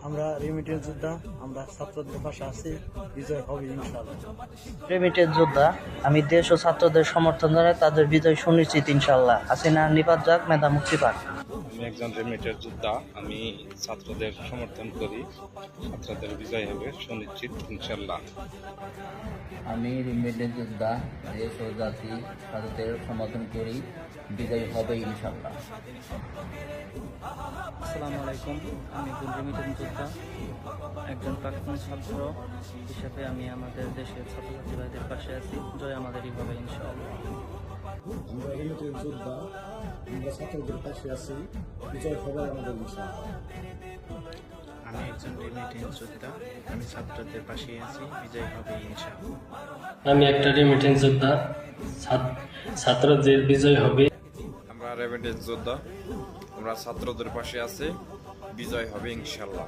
আমরা রেমিটেন্স যোদ্ধা, আমরা ছাত্রদের পাশে আছি, বিজয় হবে ইনশাআল্লাহ। রেমিটেন্স যোদ্ধা, আমি দেশ ও ছাত্রদের সমর্থন জানাই, তাদের বিজয় সুনিশ্চিত ইনশাআল্লাহ। হাসিনা নিপাত যাক, মেধা মুক্তি পাক। আমি একজন রেমিটেন্স যোদ্ধা, আমি ছাত্রদের সমর্থন করি, ছাত্রদের বিজয় হবে সুনিশ্চিত ইনশাল্লাহ। আমি রেমিটেন্স যোদ্ধা, দেশ ও জাতি তাদের সমর্থন করি, বিজয় হবে ইনশাল্লাহ। আসসালামু আলাইকুম, আমি একজন রেমিটেন্স যোদ্ধা, একজন প্রাক্তন ছাত্র হিসেবে আমি আমাদের দেশের ছাত্রছাত্রী ভাইদের পাশে আছি। জয় আমাদেরই হবে ইনশাআল্লাহ। আমরা রেমিটেন্স যোদ্ধা, আমরা ছাত্রদের পাশে আছি, বিজয় হবে আমাদের ইনশাআল্লাহ। আমি একজন রেমিটেন্স যোদ্ধা, আমি ছাত্রদের পাশে আছি, বিজয় হবে ইনশাআল্লাহ। আমি একটা রেমিটেন্স যোদ্ধা, ছাত্রদের বিজয় হবে। আমরা রেমিটেন্স যোদ্ধা, আমরা ছাত্রদের পাশে আছি, বিজয় হবে ইনশাল্লাহ।